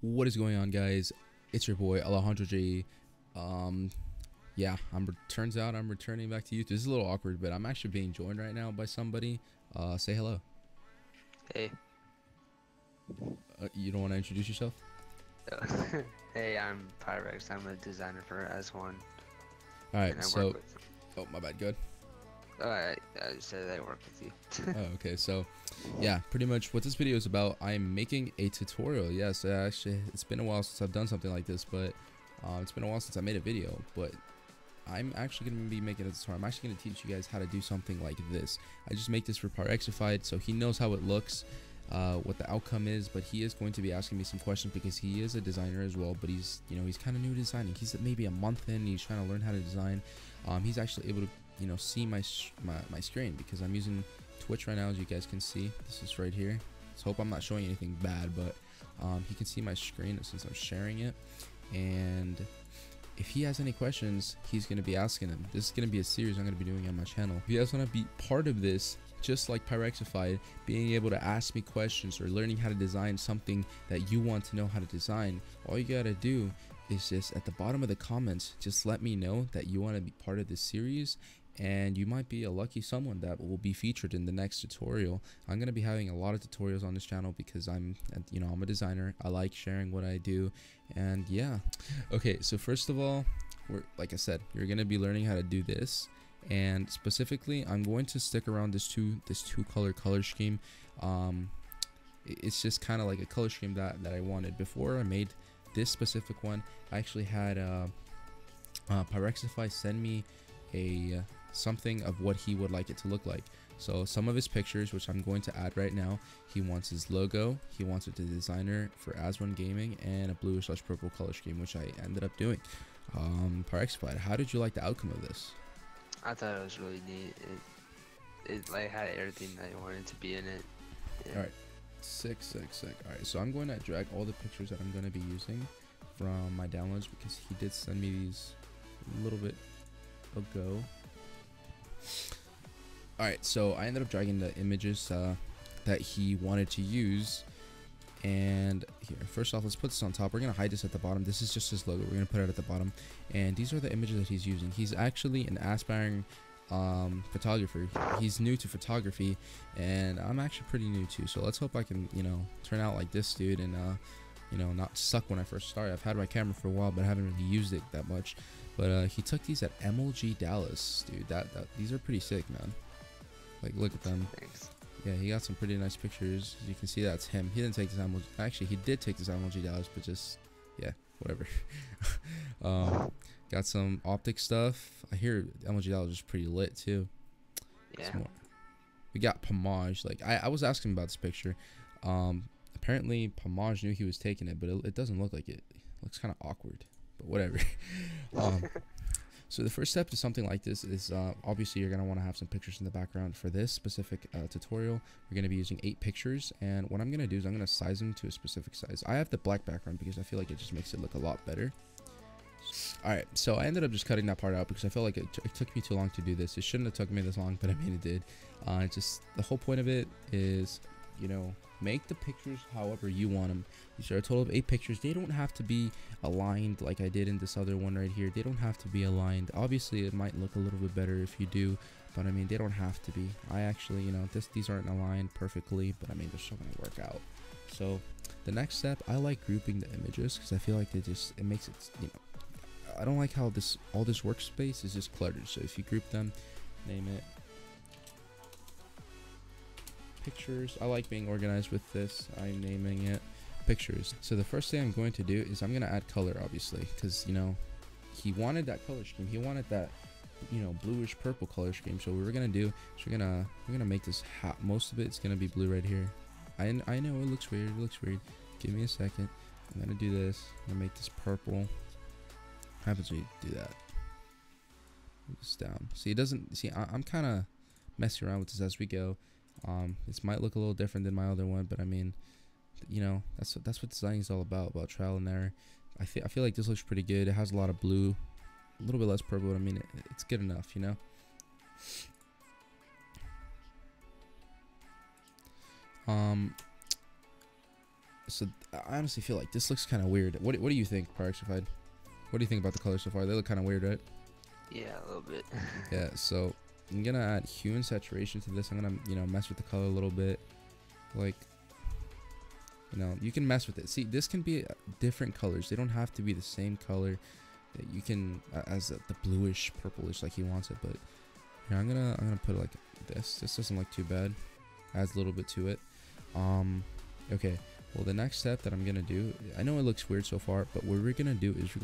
What is going on, guys? It's your boy Alejandro J. Yeah, turns out I'm returning back to YouTube. This is a little awkward, but I'm actually being joined right now by somebody. Say hello. Hey. You don't want to introduce yourself? Hey, I'm Pyrex. I'm a designer for S1, All right. and I work So, with. oh my bad. Good. I said I work with you. Oh, okay. So, yeah, pretty much what this video is about. I'm making a tutorial. Yes, actually, it's been a while since I've done something like this, but it's been a while since I made a video. But I'm actually going to be making a tutorial. I'm actually going to teach you guys how to do something like this. I just make this for Pyrexified, so he knows how it looks, what the outcome is. But he is going to be asking me some questions because he is a designer as well. But he's kind of new to designing. He's maybe a month in. He's trying to learn how to design. He's actually able to see my screen because I'm using Twitch right now, as you guys can see. This is right here. So hope I'm not showing anything bad, but he can see my screen since I'm sharing it. And if he has any questions, he's going to be asking them. This is going to be a series I'm going to be doing on my channel. If you guys want to be part of this, just like Pyrexified, being able to ask me questions or learning how to design something that you want to know how to design, all you got to do is just at the bottom of the comments, just let me know that you want to be part of this series, and you might be a lucky someone that will be featured in the next tutorial. I'm going to be having a lot of tutorials on this channel because I'm a designer. I like sharing what I do, and yeah. Okay, so first of all, like I said, you're going to be learning how to do this, and specifically I'm going to stick around this two color scheme. It's just kind of like a color scheme that I wanted. Before I made this specific one, I actually had Pyrexify send me a something of what he would like it to look like. So some of his pictures, which I'm going to add right now, he wants his logo, he wants it to designer for As1 Gaming, and a bluish/purple color scheme, which I ended up doing. Pyrexified, how did you like the outcome of this? I thought it was really neat. It like had everything that I wanted to be in it. Yeah. All right, sick. All right, so I'm going to drag all the pictures that I'm going to be using from my downloads because he did send me these a little bit ago. Alright, so I ended up dragging the images that he wanted to use. And here, first off, let's put this on top. We're going to hide this at the bottom. This is just his logo. We're going to put it at the bottom. And these are the images that he's using. He's actually an aspiring photographer. He's new to photography, and I'm actually pretty new too. So let's hope I can, turn out like this dude and not suck when I first started. I've had my camera for a while, but I haven't really used it that much. But he took these at MLG Dallas, dude. These are pretty sick, man. Like, look at them. Thanks. Yeah, he got some pretty nice pictures. As you can see, that's him. He didn't take this MLG. Actually, he did take this MLG Dallas, but just, yeah, whatever. Got some optic stuff. I hear MLG Dallas is pretty lit too. Yeah. We got Pomage. Like, I was asking about this picture. Apparently Pomage knew he was taking it, but it doesn't look like it. It looks kind of awkward, but whatever. So the first step to something like this is obviously you're going to want to have some pictures in the background. For this specific tutorial, we're going to be using 8 pictures, and what I'm going to do is I'm going to size them to a specific size. I have the black background because I feel like it just makes it look a lot better. Alright, so I ended up just cutting that part out because I felt like it took me too long to do this. It shouldn't have took me this long, but I mean it did. Just the whole point of it is, make the pictures however you want them. These are a total of 8 pictures. They don't have to be aligned like I did in this other one right here. They don't have to be aligned. Obviously, it might look a little bit better if you do, but I mean, they don't have to be. I actually, these aren't aligned perfectly, but I mean, they're still gonna work out. So the next step, I like grouping the images because I feel like it makes it, I don't like how all this workspace is just cluttered. So if you group them, name it pictures. I like being organized with this. I'm naming it pictures. So the first thing I'm going to do is I'm going to add color, obviously, because he wanted that color scheme. He wanted that bluish purple color scheme. So what we're gonna do is we're gonna make this most of it's gonna be blue right here. I know it looks weird. Give me a second. I'm gonna do this. I'm gonna make this purple. What happens when you do that? Move this down. See, it doesn't. See, I'm kind of messing around with this as we go. This might look a little different than my other one, but I mean, that's what design is all about trial and error. I feel like this looks pretty good. It has a lot of blue, a little bit less purple, but I mean, it's good enough, So I honestly feel like this looks kind of weird. What do you think, Pyrexified? What do you think about the colors so far? They look kind of weird, right? Yeah, a little bit. Yeah, so I'm gonna add hue and saturation to this. I'm gonna, you know, mess with the color a little bit. Like, you know, you can mess with it. See, this can be different colors. They don't have to be the same color. You can, as the bluish, purplish, like he wants it. But here, I'm gonna put it like this. This doesn't look too bad. Adds a little bit to it. Okay. Well, the next step that I'm gonna do, I know it looks weird so far, but what we're gonna do is we're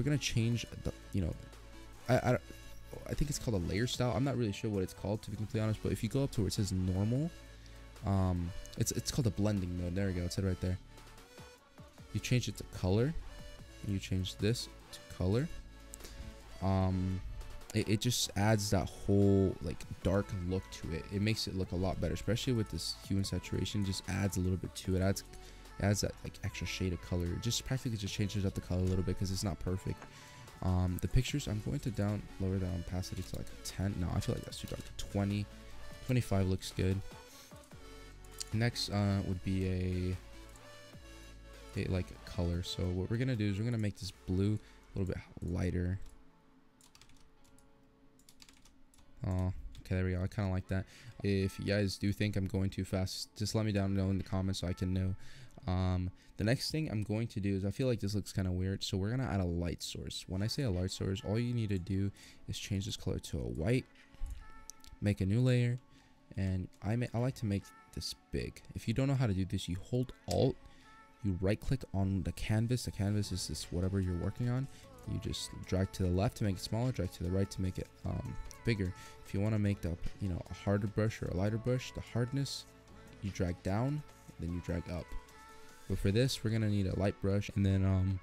gonna change the, you know, I think it's called a layer style. I'm not really sure what it's called, to be completely honest, but if you go up to where it says normal, it's called a blending mode. There we go, it said right there. You change it to color, and you change this to color. It just adds that whole like dark look to it. It makes it look a lot better, especially with this hue and saturation. Just adds a little bit to it. Adds that like extra shade of color. It just practically just changes up the color a little bit because it's not perfect. The pictures, I'm going to lower the opacity to like 10. No, I feel like that's too dark. 20, 25 looks good. Next would be a like a color. So what we're gonna do is we're gonna make this blue a little bit lighter. Oh, okay, there we go. I kind of like that. If you guys do think I'm going too fast, just let me know in the comments so I can know. The next thing I'm going to do is, I feel like this looks kind of weird, so we're gonna add a light source. When I say a light source, all you need to do is change this color to a white, make a new layer, and I like to make this big. If you don't know how to do this, you hold Alt, you right click on the canvas. The canvas is this whatever you're working on. You just drag to the left to make it smaller, drag to the right to make it bigger. If you want to make the, you know, a harder brush or a lighter brush, the hardness, you drag down, then you drag up. But for this, we're gonna need a light brush, and then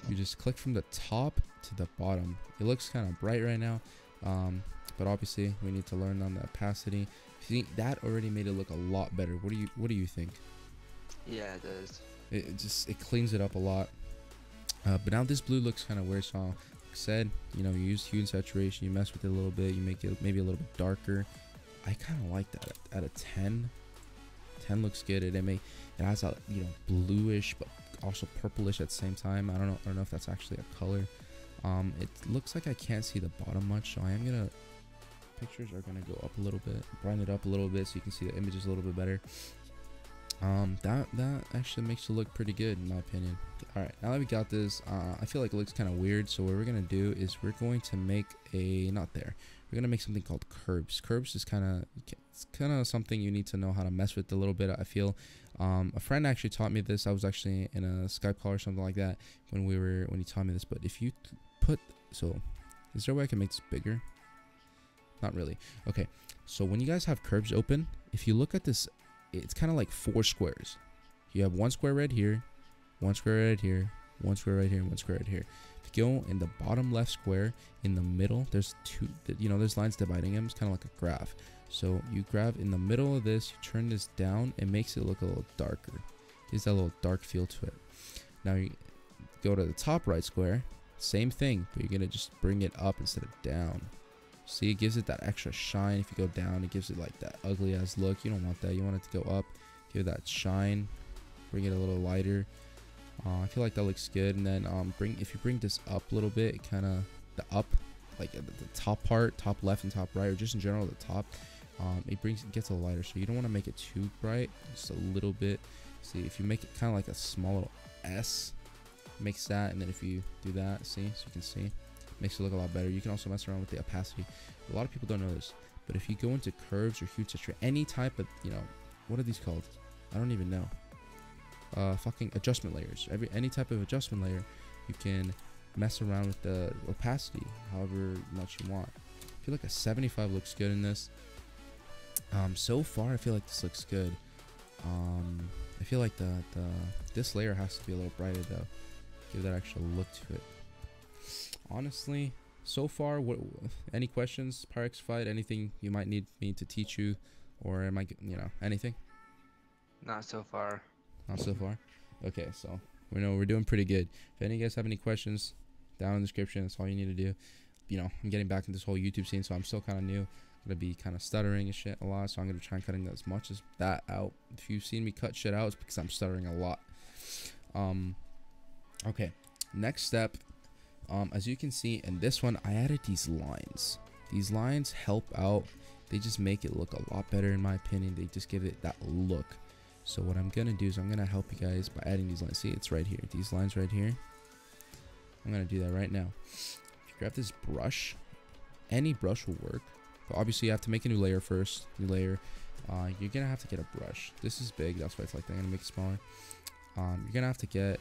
you just click from the top to the bottom. It looks kind of bright right now, but obviously we need to learn on the opacity. See, that already made it look a lot better. What do you think? Yeah, it does. It cleans it up a lot. But now this blue looks kind of weird, so like I said, you know, you use hue and saturation, you mess with it a little bit, you make it maybe a little bit darker. I kind of like that. At a 10 looks good. It has a, you know, bluish but also purplish at the same time. I don't know if that's actually a color. It looks like I can't see the bottom much, so pictures are gonna go up a little bit, brighten it up a little bit so you can see the images a little bit better. That actually makes it look pretty good in my opinion. All right, now that we got this, I feel like it looks kind of weird, so what we're gonna do is we're going to make we're gonna make something called curbs. Curbs is kind of something you need to know how to mess with a little bit. I feel a friend actually taught me this. I was actually in a Skype call or something like that when he taught me this. But if you is there a way I can make this bigger? Not really. Okay, so when you guys have curbs open, if you look at this, it's kind of like 4 squares. You have 1 square right here, 1 square right here, 1 square right here, and 1 square right here. If you go in the bottom left square, in the middle, there's there's lines dividing them. It's kind of like a graph. So you grab in the middle of this, you turn this down, it makes it look a little darker. Gives that little dark feel to it. Now you go to the top right square, same thing, but you're gonna just bring it up instead of down. See, it gives it that extra shine. If you go down, it gives it like that ugly ass look. You don't want that. You want it to go up, give it that shine, bring it a little lighter. I feel like that looks good. And then if you bring this up a little bit, kind of the up, like the top part, top left and top right, or just in general the top, it gets a little lighter. So you don't want to make it too bright, just a little bit. See, if you make it kind of like a small little S, makes that, and then if you do that, see, so you can see, makes it look a lot better. You can also mess around with the opacity. A lot of people don't know this, but if you go into curves or hue texture, any type of, you know, what are these called? I don't even know. Fucking adjustment layers. Any type of adjustment layer, you can mess around with the opacity however much you want. I feel like a 75 looks good in this. So far I feel like this looks good. I feel like this layer has to be a little brighter though. Give that extra look to it. Honestly, so far, any questions, Pyrexified? Anything you might need me to teach you, or am I, you know, anything? Not so far. Not so far. Okay, so we know we're doing pretty good. If any of you guys have any questions, down in the description. That's all you need to do. You know, I'm getting back in this whole YouTube scene, so I'm still kind of new. gonna be kind of stuttering and shit a lot, so I'm gonna try and cutting as much as that out. If you've seen me cut shit out, it's because I'm stuttering a lot. Okay, next step. As you can see in this one, I added these lines. These lines help out. They just make it look a lot better in my opinion. They just give it that look. So what I'm gonna do is I'm gonna help you guys by adding these lines. See, it's right here. These lines right here. I'm gonna do that right now. If you grab this brush, any brush will work. But obviously you have to make a new layer first. New layer. You're gonna have to get a brush. This is big, that's why it's like that. I'm gonna make it smaller. You're gonna have to get,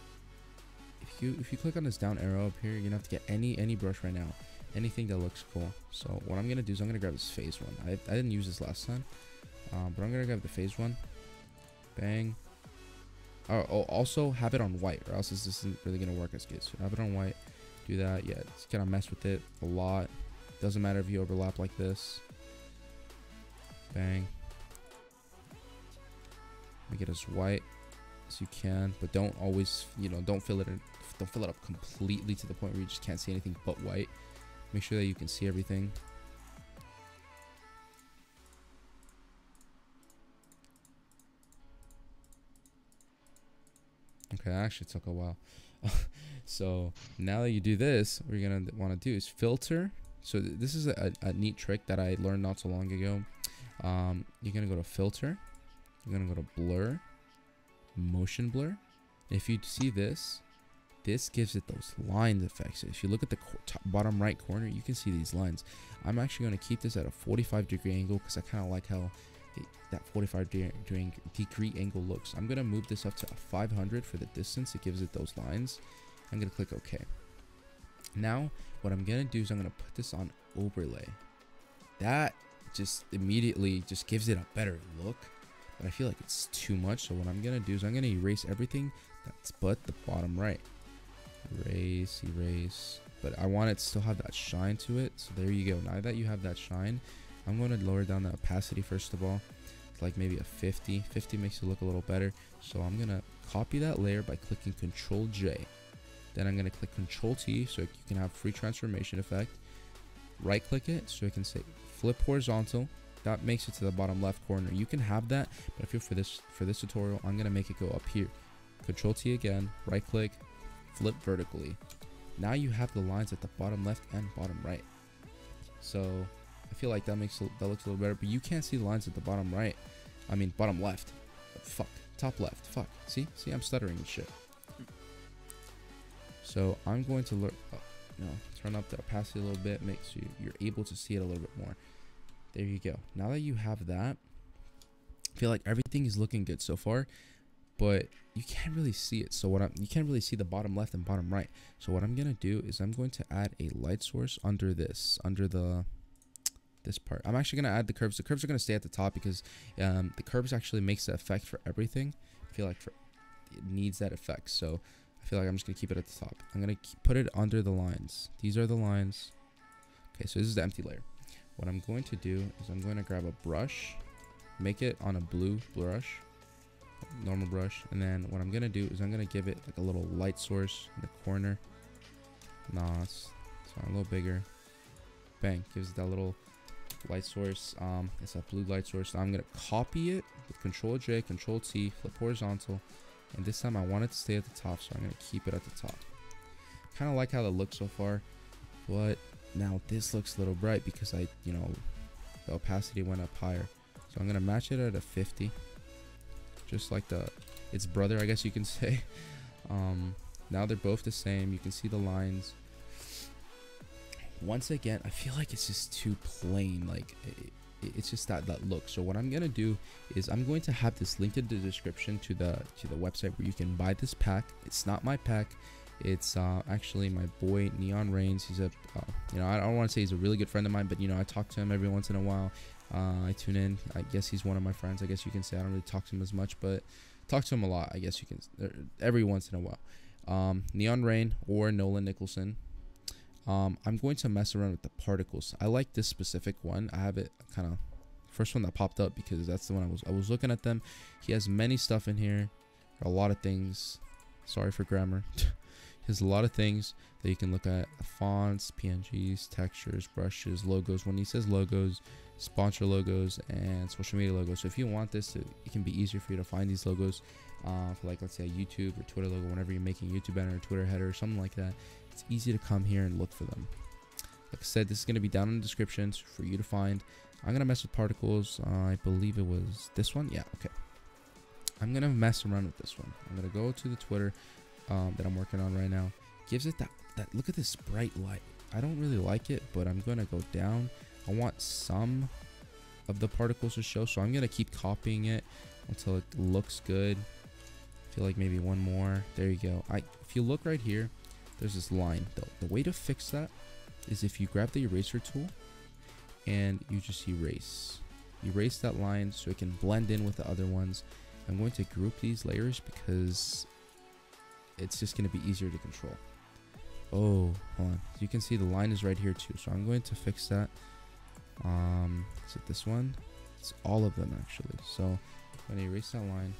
if you click on this down arrow up here, you're gonna have to get any brush right now, anything that looks cool. So what I'm gonna do is I'm gonna grab this phase one. I didn't use this last time, but I'm gonna grab the phase one. Bang. Oh, also have it on white, or else this isn't really gonna work as good. So have it on white. Do that. Yeah, it's gonna mess with it a lot. Doesn't matter if you overlap like this. Bang. Make it as white as you can, but don't always, don't fill it up completely to the point where you just can't see anything but white. Make sure that you can see everything. Okay, that actually took a while. So now that you do this, what you're gonna want to do is filter. So this is a neat trick that I learned not so long ago. You're gonna go to filter. You're gonna go to blur, motion blur. If you see this gives it those line effects. So if you look at the bottom right corner, you can see these lines. I'm actually going to keep this at a 45-degree angle because I kind of like how that 45-degree angle looks. I'm going to move this up to a 500 for the distance. It gives it those lines. I'm going to click OK. Now what I'm going to do is I'm going to put this on overlay. That just immediately just gives it a better look, but I feel like it's too much. So what I'm going to do is I'm going to erase everything that's but the bottom right. Erase, but I want it to still have that shine to it. So there you go. Now that you have that shine, I'm going to lower down the opacity first of all, like maybe a 50 makes it look a little better. So I'm going to copy that layer by clicking Control J. Then I'm going to click Control T so you can have free transformation effect. Right click it so it can say flip horizontal. That makes it to the bottom left corner. You can have that, but I feel for this tutorial, I'm going to make it go up here. Control T again, right click, flip vertically. Now you have the lines at the bottom left and bottom right. So I feel like that looks a little better, but you can't see the lines at the bottom right. I mean bottom left. Fuck. Top left. Fuck. See, I'm stuttering and shit. So I'm going to turn up the opacity a little bit, make sure you're able to see it a little bit more. There you go. Now that you have that, I feel like everything is looking good so far, but you can't really see it. So you can't really see the bottom left and bottom right. So what I'm gonna do is I'm going to add a light source under this part. I'm actually gonna add the curves. The curves are gonna stay at the top because the curves actually makes the effect for everything. I feel like it needs that effect. So I feel like I'm just gonna keep it at the top. I'm gonna put it under the lines. These are the lines. Okay, so this is the empty layer. What I'm going to do is I'm going to grab a brush, make it on a blue brush, normal brush, and then what I'm going to do is I'm going to give it like a little light source in the corner. It's a little bigger. Bang, gives it that little light source. It's a blue light source. So I'm going to copy it with Control J, Control T, flip horizontal, and this time I want it to stay at the top, so I'm going to keep it at the top. Kind of like how that looks so far, but now this looks a little bright because the opacity went up higher. So I'm gonna match it at a 50, just like its brother, I guess you can say. Now they're both the same. You can see the lines. Once again, I feel like it's just too plain. Like it's just that look. So what I'm gonna do is I'm going to have this linked in the description to the website where you can buy this pack. It's not my pack. It's actually my boy Neon Reigns. He's a I don't want to say he's a really good friend of mine, but I talk to him every once in a while. I tune in. I guess he's one of my friends, I guess you can say. I don't really talk to him as much, but talk to him a lot, I guess you can, every once in a while. Neon Rain or Nolan Nicholson. I'm going to mess around with the particles. I like this specific one. I have it kind of first one that popped up because that's the one I was looking at them. He has many stuff in here, a lot of things. Sorry for grammar. There's a lot of things that you can look at: fonts, PNGs, textures, brushes, logos. When he says logos, sponsor logos and social media logos. So if you want this to, it can be easier for you to find these logos for, like, let's say a YouTube or Twitter logo. Whenever you're making a YouTube banner or Twitter header or something like that, it's easy to come here and look for them. Like I said, this is going to be down in the descriptions for you to find. I'm going to mess with particles. I believe it was this one. Yeah, okay. I'm going to mess around with this one. I'm going to go to the Twitter that I'm working on right now. Gives it that look at this bright light. I don't really like it, but I'm going to go down. I want some of the particles to show, so I'm going to keep copying it until it looks good. I feel like maybe one more. There you go. If you look right here, there's this line. The way to fix that is if you grab the eraser tool and you just erase that line so it can blend in with the other ones. I'm going to group these layers because it's just going to be easier to control. Oh, hold on. You can see the line is right here too, so I'm going to fix that. Is it this one? It's all of them actually. So I'm going to erase that line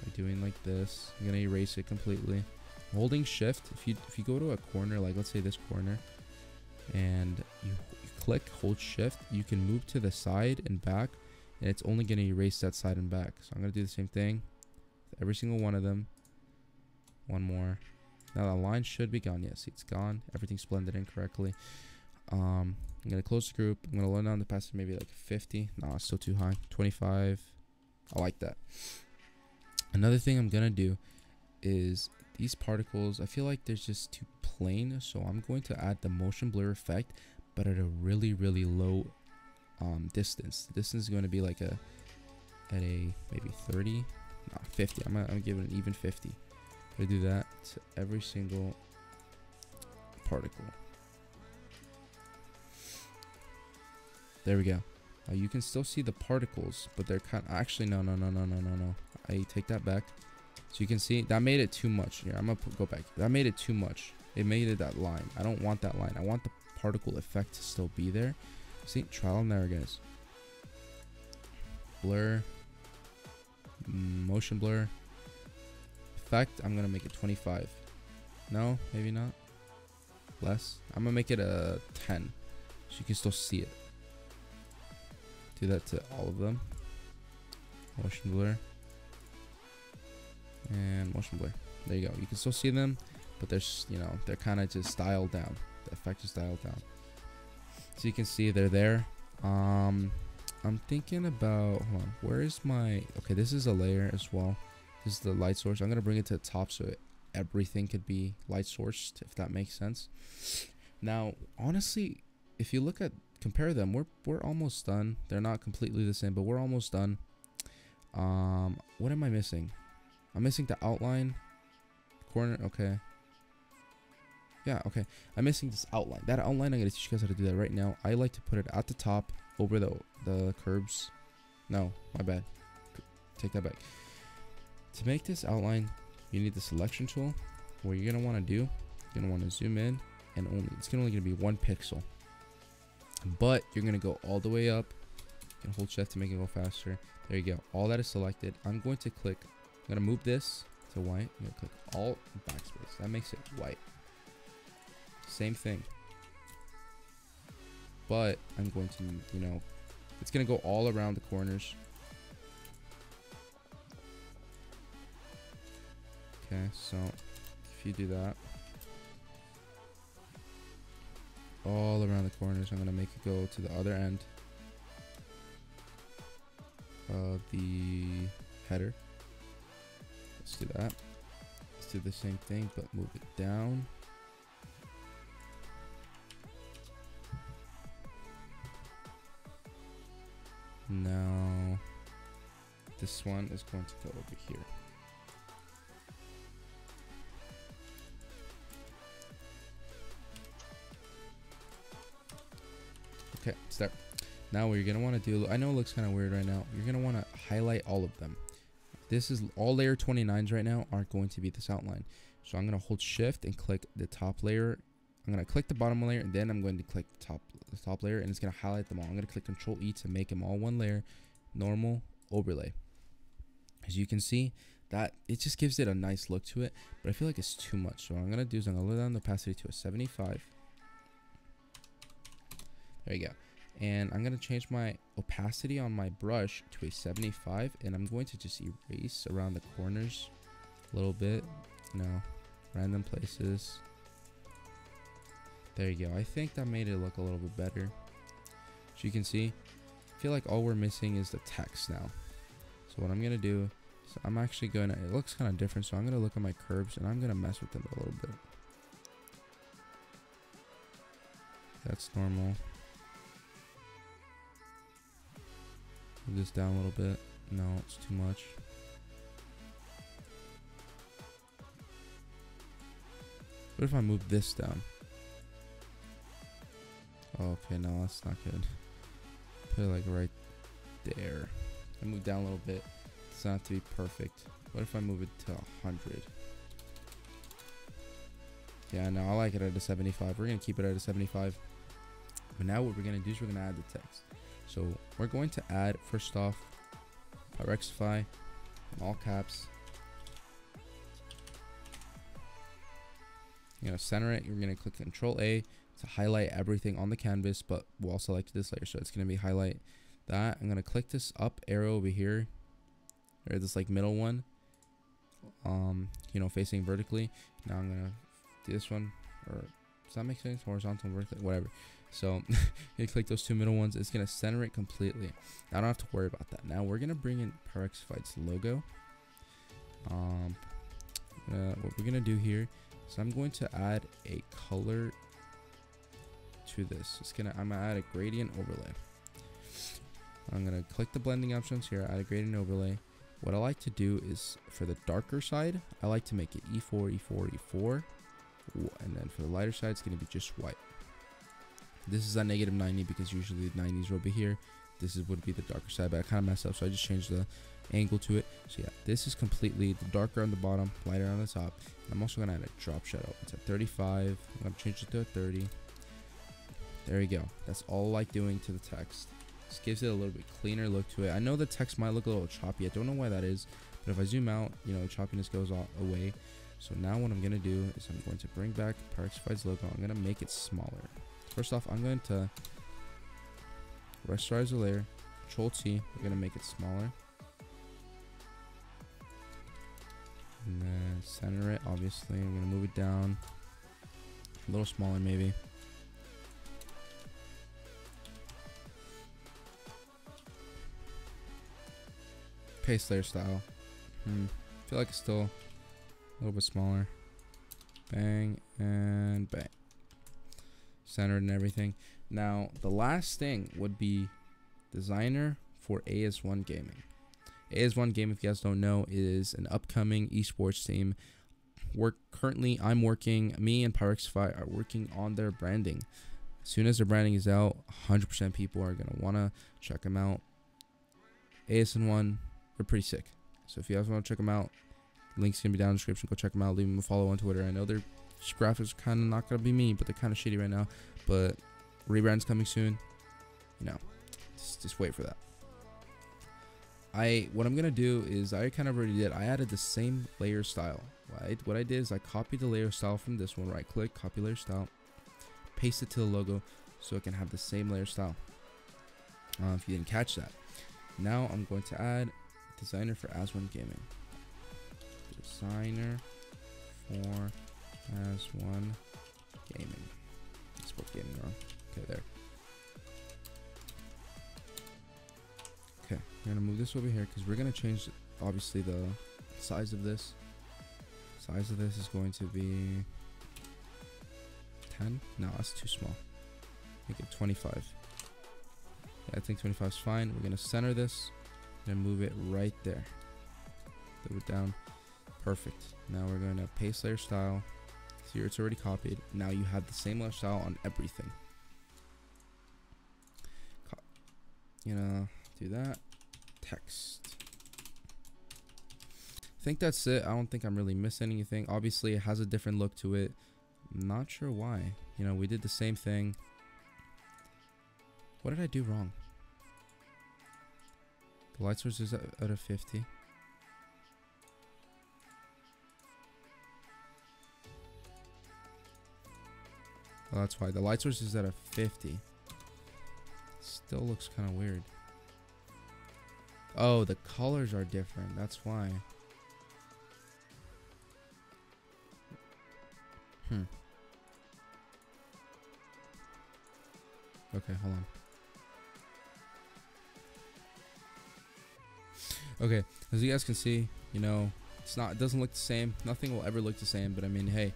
by doing like this. I'm going to erase it completely. Holding shift, if you go to a corner, like let's say this corner, and you click, hold shift, you can move to the side and back, and it's only going to erase that side and back. So I'm going to do the same thing with every single one of them. One more. Now the line should be gone. Yeah, see, it's gone. Everything's blended in correctly. I'm going to close the group. I'm going to lower down the opacity maybe like 50. No, it's still too high. 25. I like that. Another thing I'm going to do is these particles, I feel like they're just too plain, so I'm going to add the motion blur effect, but at a really low distance. The distance is going to be like at a maybe 30, no, 50. I'm gonna give it an even 50. I'm gonna do that to every single particle. There we go. You can still see the particles, but they're kind of, actually no. I take that back. So you can see that made it too much. Here, I'm gonna go back. That made it too much. It made it that line. I don't want that line. I want the particle effect to still be there. See, trial and error, guys. Blur, motion blur, effect. I'm gonna make it 25. No, maybe not. Less. I'm gonna make it a 10, so you can still see it. Do that to all of them. Motion blur. And motion blur. There you go. You can still see them, but there's, you know, they're kind of just dialed down. The effect is dialed down. So you can see they're there. I'm thinking about, hold on, where is my, okay, this is a layer as well. This is the light source. I'm gonna bring it to the top so everything could be light sourced, if that makes sense. Now, honestly, if you look at, compare them, we're almost done. They're not completely the same, but we're almost done. What am I missing? I'm missing the outline corner. Okay. Yeah, okay. I'm missing this outline. That outline, I'm going to teach you guys how to do that right now. I like to put it at the top over the curves. No, my bad. Take that back. To make this outline, you need the selection tool. What you're going to want to do, you're going to want to zoom in, and it's only going to be 1 pixel. But you're going to go all the way up. You can hold shift to make it go faster. There you go. All that is selected. I'm going to click, I'm going to move this to white. I'm going to click Alt backspace. That makes it white. Same thing. But I'm going to, you know, it's going to go all around the corners. Okay, so if you do that, all around the corners, I'm going to make it go to the other end of the header. Let's do that. Let's do the same thing, but move it down. Now, this one is going to go over here. Okay, it's there. Now what you're going to want to do, I know it looks kind of weird right now. You're going to want to highlight all of them. This is all layer 29s right now aren't going to be this outline. So I'm going to hold shift and click the top layer. I'm going to click the bottom layer, and then I'm going to click the top layer, and it's going to highlight them all. I'm going to click Control E to make them all one layer, normal, overlay. As you can see, that it just gives it a nice look to it, but I feel like it's too much. So what I'm gonna do is I'm gonna lower down the opacity to a 75. There you go. And I'm gonna change my opacity on my brush to a 75, and I'm going to just erase around the corners a little bit, you know, random places. There you go. I think that made it look a little bit better. As you can see, I feel like all we're missing is the text now. So what I'm gonna do is I'm actually gonna, it looks kind of different, so I'm gonna look at my curves and I'm gonna mess with them a little bit. That's normal. Move this down a little bit. No, it's too much. What if I move this down? Oh, okay, no, that's not good. Put it like right there. I move down a little bit. It doesn't have to be perfect. What if I move it to 100? Yeah, no, I like it at a 75. We're gonna keep it at a 75. But now what we're gonna do is we're gonna add the text. So we're going to add, first off, Pyrexified in all caps. You're gonna center it. You're gonna click Control A to highlight everything on the canvas, but we'll also like this layer, so it's gonna be highlight that. I'm gonna click this up arrow over here, or this like middle one, you know, facing vertically. Now I'm gonna do this one, or does that make sense? Horizontal, vertical, whatever. So you click those two middle ones, it's gonna center it completely. I don't have to worry about that. Now we're gonna bring in Pyrexified's logo. What we're gonna do here, so I'm going to add a color to this. I'm gonna add a gradient overlay. I'm gonna click the blending options here, add a gradient overlay. What I like to do is, for the darker side, I like to make it E4, E4, E4, and then for the lighter side, it's gonna be just white. This is at -90 because usually the 90s are over here. This would be the darker side, but I kind of messed up, so I just changed the angle to it. So yeah, this is completely the darker on the bottom, lighter on the top. And I'm also gonna add a drop shadow. It's at 35. I'm gonna change it to a 30. There you go. That's all I like doing to the text. This gives it a little bit cleaner look to it. I know the text might look a little choppy. I don't know why that is, but if I zoom out, you know, choppiness goes all away. So now what I'm gonna do is I'm going to bring back Pyrexified's logo. I'm gonna make it smaller. First off, I'm going to rasterize the layer, Control T, we're going to make it smaller. And then center it, obviously. I'm going to move it down a little smaller, maybe. Paste layer style. Feel like it's still a little bit smaller. Bang and bang. Centered and everything. Now the last thing would be designer for AS1 Gaming. AS1 Gaming, if you guys don't know, is an upcoming esports team. Me and Pyrexified are working on their branding. As soon as their branding is out, 100% people are gonna wanna check them out. AS1, they're pretty sick. So if you guys want to check them out, link's gonna be down in the description. Go check them out. Leave them a follow on Twitter. I know they're graphics are kind of not gonna be me, but they're kind of shitty right now. But rebrand's coming soon, you know, just wait for that. What I'm gonna do is, I kind of already did, I added the same layer style. What I did is I copied the layer style from this one, right click, copy layer style, paste it to the logo so it can have the same layer style. If you didn't catch that. Now I'm going to add designer for AS1 Gaming. Designer for AS1 Gaming. Sport gaming wrong. Okay, there. Okay, we're gonna move this over here because we're gonna change obviously the size of this. Size of this is going to be 10. No, that's too small. Make it 25. Yeah, I think 25 is fine. We're gonna center this and move it right there. Move it down. Perfect. Now we're going to paste layer style. So here it's already copied. Now you have the same layer style on everything. You know, do that. Text. I think that's it. I don't think I'm really missing anything. Obviously, it has a different look to it. I'm not sure why. You know, we did the same thing. What did I do wrong? The light source is out of 50. Oh, that's why. The light source is at a 50. Still looks kind of weird. Oh, the colors are different. That's why. Okay, hold on. Okay, as you guys can see, you know, it doesn't look the same. Nothing will ever look the same, but I mean, hey,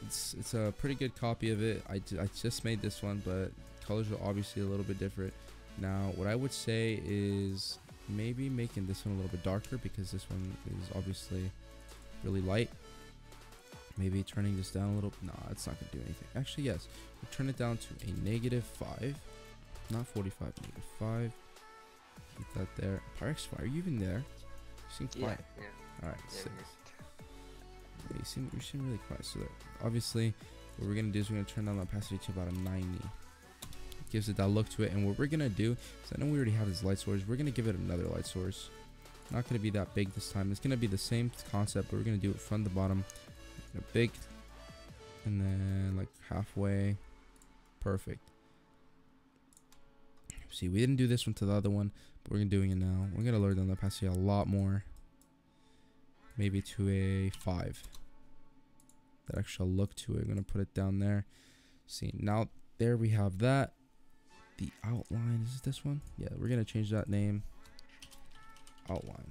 it's a pretty good copy of it. I just made this one, but colors are obviously a little bit different. Now, what I would say is maybe making this one a little bit darker, because this one is obviously really light. Maybe turning this down a little. No, it's not gonna do anything. Actually, yes, we'll turn it down to a -5, not 45, -5. Keep that there. Pyrexified, are you even there? You seem quiet. Yeah. All right, Yeah, 6. Yeah, you seem really quiet. So that obviously, what we're gonna do is we're gonna turn down the opacity to about a 90. It gives it that look to it. And what we're gonna do is, I know we already have this light source. We're gonna give it another light source. Not gonna be that big this time. It's gonna be the same concept, but we're gonna do it from the bottom. Big, and then like halfway. Perfect. See, we didn't do this one to the other one, but we're doing it now. We're gonna lower down the opacity a lot more, maybe to a 5. That extra look to it. I'm gonna put it down there. See, now there we have that. The outline, is it this one? Yeah, we're gonna change that name. Outline.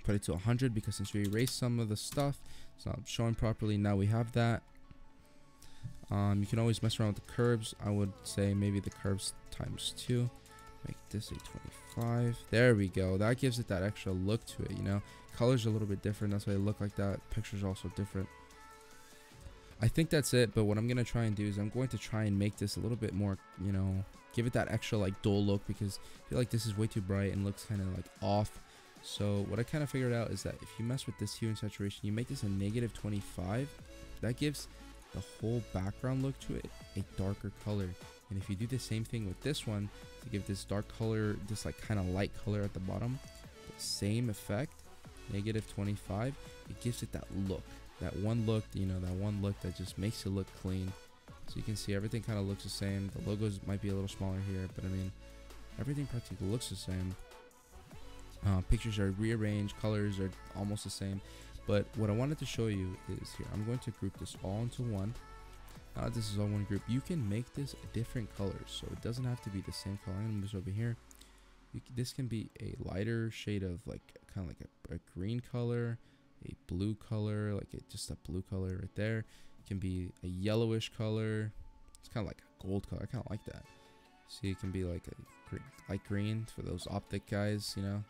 Put it to 100, because since we erased some of the stuff, it's not showing properly. Now we have that. You can always mess around with the curves. I would say maybe the curves ×2. Make this a 25. There we go. That gives it that extra look to it, you know. Colors are a little bit different. That's why they look like that. Pictures are also different. I think that's it. But what I'm going to try and do is I'm going to try and make this a little bit more, you know, give it that extra like dull look, because I feel like this is way too bright and looks kind of like off. So what I kind of figured out is that if you mess with this hue and saturation, you make this a -25, that gives the whole background look to it a darker color. And if you do the same thing with this one to give this dark color, this like kind of light color at the bottom, the same effect, -25, it gives it that look, that one look, you know, that one look that just makes it look clean. So you can see everything kind of looks the same. The logos might be a little smaller here, but I mean, everything practically looks the same. Pictures are rearranged, colors are almost the same. But what I wanted to show you is here. I'm going to group this all into one. This is all one group. You can make this different colors, so it doesn't have to be the same color. I'm gonna move this over here. This can be a lighter shade of like kind of like a green color, a blue color, like just a blue color right there. It can be a yellowish color. It's kind of like a gold color. I kind of like that. See, it can be like a light green for those optic guys, you know.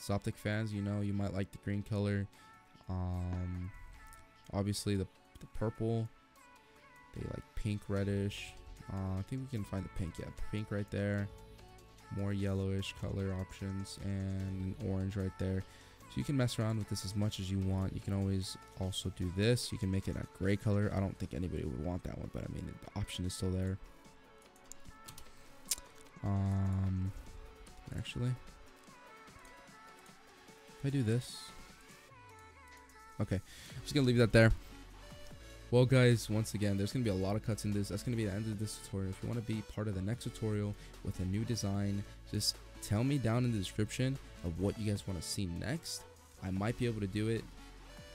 Optic fans, you know, you might like the green color. Obviously the purple, they like pink, reddish. I think we can find the pink. Yeah, pink right there. More yellowish color options, and orange right there. So you can mess around with this as much as you want. You can always also do this. You can make it a gray color. I don't think anybody would want that one, but I mean, the option is still there. Actually, if I do this, okay, I'm just gonna leave that there. Well guys, once again, there's gonna be a lot of cuts in this. That's gonna be the end of this tutorial. If you want to be part of the next tutorial with a new design, just tell me down in the description of what you guys want to see next. I might be able to do it,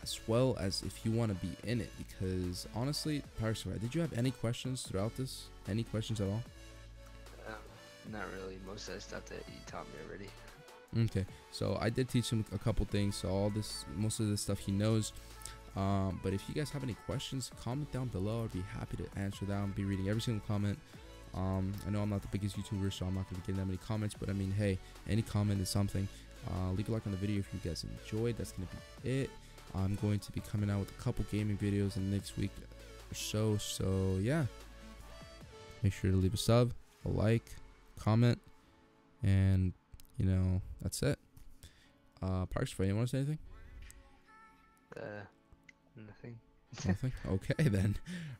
as well as if you want to be in it, because honestly, Pyrexified, did you have any questions throughout this? Any questions at all? Not really. Most of the stuff that you taught me already. Okay, so I did teach him a couple things, so most of this stuff he knows. But if you guys have any questions, comment down below. I'd be happy to answer that. I'll be reading every single comment. I know I'm not the biggest YouTuber, so I'm not going to be getting that many comments, but I mean, hey, any comment is something. Leave a like on the video if you guys enjoyed. That's going to be it. I'm going to be coming out with a couple gaming videos in the next week or so. So yeah, make sure to leave a sub, a like, comment, and you know, that's it. Pyrexified, you want to say anything? Nothing. Nothing? Okay then.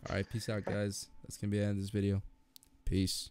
Alright, peace out guys. That's gonna be the end of this video. Peace.